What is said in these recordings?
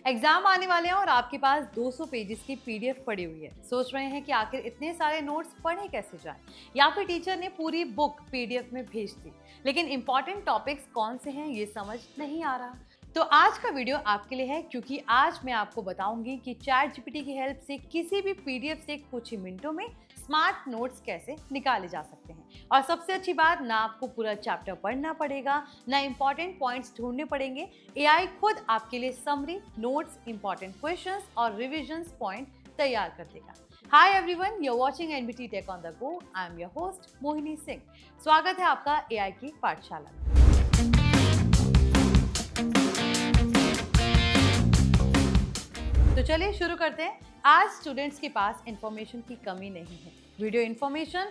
Exam आने वाले हैं और आपके पास 200 पेजेस की पीडीएफ पड़ी हुई है। सोच रहे हैं कि आखिर इतने सारे नोट्स पढ़े कैसे जाएं? या फिर टीचर ने पूरी बुक पीडीएफ में भेज दी, लेकिन इंपॉर्टेंट टॉपिक्स कौन से हैं ये समझ नहीं आ रहा। तो आज का वीडियो आपके लिए है, क्योंकि आज मैं आपको बताऊंगी कि चैट जीपीटी की हेल्प से किसी भी पीडीएफ से कुछ ही मिनटों में स्मार्ट नोट्स कैसे निकाले जा सकते हैं। और सबसे अच्छी बात, ना आपको पूरा चैप्टर पढ़ना पड़ेगा, ना इंपॉर्टेंट पॉइंट्स ढूंढने पड़ेंगे। एआई खुद आपके लिए समरी, नोट्स, इंपॉर्टेंट क्वेश्चंस और रिविजन्स पॉइंट तैयार कर देगा। Hi everyone, you are watching NBT tech on the go. I am your host Mohini Singh. स्वागत है आपका एआई की पाठशाला में। तो चलिए शुरू करते हैं। आज स्टूडेंट्स के पास इंफॉर्मेशन की कमी नहीं है, वीडियो इंफॉर्मेशन,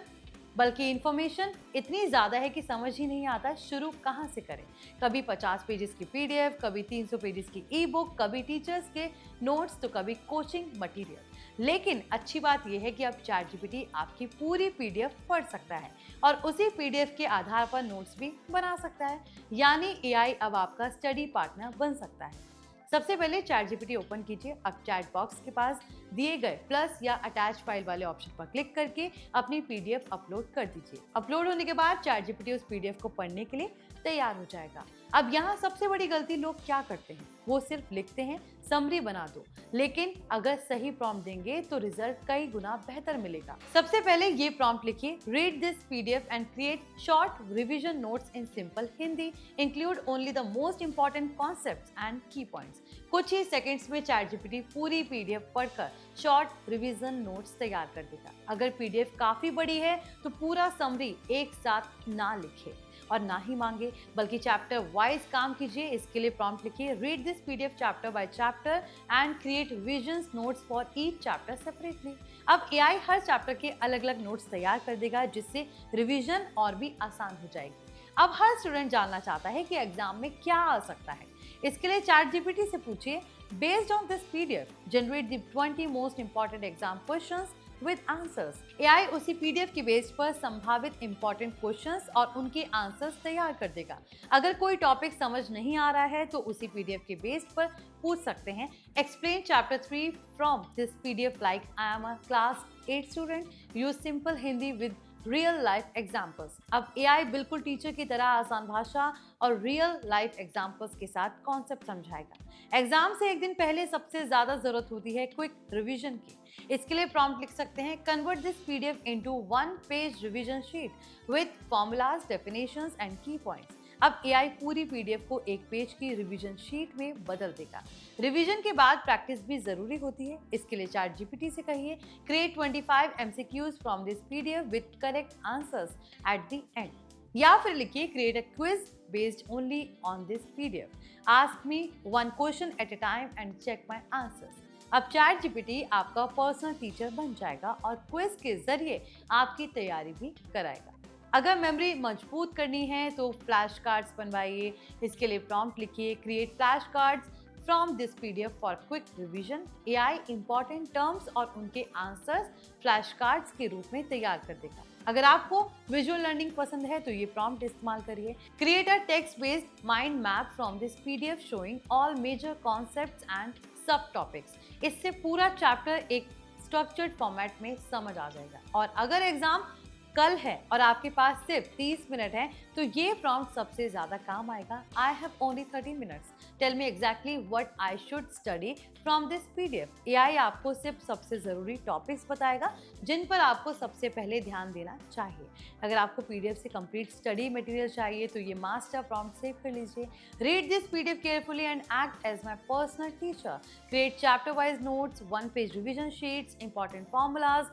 बल्कि इंफॉर्मेशन इतनी ज़्यादा है कि समझ ही नहीं आता शुरू कहाँ से करें। कभी 50 पेजेस की पीडीएफ, कभी 300 पेजेस की ई बुक, कभी टीचर्स के नोट्स, तो कभी कोचिंग मटेरियल। लेकिन अच्छी बात यह है कि अब चैट जीपीटी आपकी पूरी पीडीएफ पढ़ सकता है और उसी पीडीएफ के आधार पर नोट्स भी बना सकता है। यानी एआई अब आपका स्टडी पार्टनर बन सकता है। सबसे पहले चैट जीपीटी ओपन कीजिए। अब चैट बॉक्स के पास दिए गए प्लस या अटैच फाइल वाले ऑप्शन पर क्लिक करके अपनी पीडीएफ अपलोड कर दीजिए। अपलोड होने के बाद चैट जीपीटी उस पीडीएफ को पढ़ने के लिए तैयार हो जाएगा। अब यहाँ सबसे बड़ी गलती लोग क्या करते हैं, वो सिर्फ लिखते हैं समरी बना दो, लेकिन अगर सही प्रॉम्प्ट देंगे तो रिजल्ट कई गुना बेहतर मिलेगा। सबसे पहले ये प्रॉम्प्ट लिखिए, read this PDF and create short revision notes in simple Hindi, include only the most important concepts and की पॉइंट्स। कुछ ही सेकंड्स में चैट जीपीटी पूरी पीडीएफ पढ़कर शॉर्ट रिवीजन नोट्स तैयार कर देगा। अगर पीडीएफ काफी बड़ी है तो पूरा समरी एक साथ ना लिखे और ना ही मांगे, बल्कि चैप्टर वाइज काम कीजिए। इसके लिए प्रॉम्प्ट लिखिए, read this PDF chapter by chapter and create visions notes for each chapter separately. अब एआई हर चैप्टर के अलग अलग नोट्स तैयार कर देगा, जिससे रिवीजन और भी आसान हो जाएगी। अब हर स्टूडेंट जानना चाहता है कि एग्जाम में क्या आ सकता है। इसके लिए चैट जीपीटी से पूछिए, based on this PDF generate the 20 most important exam questions with answers. AI उसी पीडीएफ के बेस पर संभावित इंपॉर्टेंट क्वेश्चंस और उनके आंसर्स तैयार कर देगा। अगर कोई टॉपिक समझ नहीं आ रहा है तो उसी पीडीएफ के बेस पर पूछ सकते हैं, explain chapter 3 from this PDF like I am a class 8 student, use simple Hindi with real life examples. अब एआई बिल्कुल टीचर की तरह आसान भाषा और रियल लाइफ एग्जाम्पल्स के साथ कॉन्सेप्ट समझाएगा। एग्जाम से एक दिन पहले सबसे ज्यादा जरूरत होती है क्विक रिवीजन की। इसके लिए प्रॉम्प्ट लिख सकते हैं, convert this PDF into 1 page revision sheet with formulas, definitions and की पॉइंट्स। अब एआई पूरी पीडीएफ को एक पेज की रिवीजन शीट में बदल देगा। रिवीजन के बाद प्रैक्टिस भी जरूरी होती है। इसके लिए चैट जीपीटी से कहिए, create 25 MCQs from this PDF with correct answers at the end. या फिर लिखिए, create a quiz based only on this PDF, ask me 1 question at a time and check my answers. अब ChatGPT आपका personal teacher बन जाएगा और quiz के जरिए आपकी तैयारी भी कराएगा। अगर मेमोरी मजबूत करनी है तो फ्लैश कार्ड्स बनवाइए। इसके लिए प्रॉम्प्ट लिखिए, create flash cards from this PDF for quick revision. AI important terms और उनके आंसर्स फ्लैश कार्ड्स के रूप में तैयार कर देगा। अगर आपको विजुअल लर्निंग पसंद है तो ये प्रॉम्प्ट इस्तेमाल करिए, create a text based mind map from this PDF showing all major concepts and subtopics. इससे पूरा चैप्टर एक स्ट्रक्चर्ड फॉर्मेट में समझ आ जाएगा। और अगर एग्जाम कल है और आपके पास सिर्फ 30 मिनट है तो ये प्रॉम्प्ट सबसे ज्यादा काम आएगा। I have only 30 minutes, tell me exactly what I should study from this PDF. AI आपको सिर्फ सबसे जरूरी टॉपिक्स बताएगा जिन पर आपको सबसे पहले ध्यान देना चाहिए। अगर आपको पीडीएफ से कंप्लीट स्टडी मटेरियल चाहिए तो ये मास्टर प्रॉम्प्ट सेव कर लीजिए, read this PDF carefully and act as my personal teacher, create chapter wise notes, 1 page revision sheets, important formulas,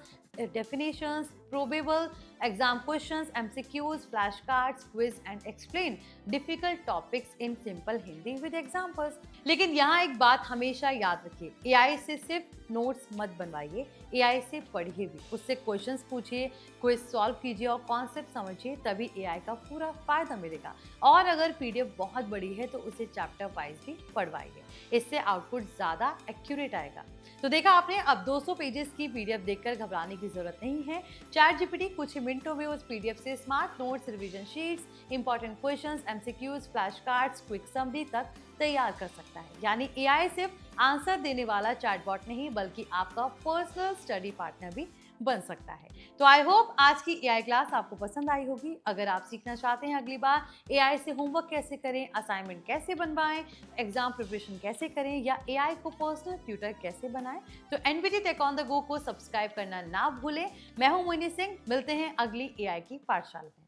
definitions, probable exam questions, MCQs, flashcards, quiz and explain difficult topics in simple Hindi with examples। लेकिन यहाँ एक बात हमेशा याद रखिए, AI से सिर्फ notes मत बनवाइए, एआई से पढ़िए भी, उससे क्वेश्चंस पूछिए, क्विज सॉल्व कीजिए और कॉन्सेप्ट समझिए, तभी एआई का पूरा फायदा मिलेगा। और अगर पीडीएफ बहुत बड़ी है तो उसे चैप्टर वाइज भी पढ़वाइए, इससे आउटपुट ज्यादा एक्यूरेट आएगा। तो देखा आपने, अब 200 पेजेस की पीडीएफ देखकर घबराने की जरूरत नहीं है। चैट जीपीटी कुछ ही मिनटों में उस पीडीएफ से smart notes, revision sheets, important questions, MCQs, flash cards, quick summary तक तैयार कर सकता है। यानी एआई सिर्फ आंसर देने वाला चैटबॉट नहीं बल्कि आपका पर्सनल स्टडी पार्टनर भी बन सकता है। तो आई होप आज की एआई क्लास आपको पसंद आई होगी। अगर आप सीखना चाहते हैं अगली बार एआई से होमवर्क कैसे करें, असाइनमेंट कैसे बनवाएं, एग्जाम प्रिपरेशन कैसे करें या एआई को पर्सनल ट्यूटर कैसे बनाएं, तो NPT tech on the go को सब्सक्राइब करना ना भूलें। मैं हूं मोहिनी सिंह, मिलते हैं अगली एआई की पाठशाला में।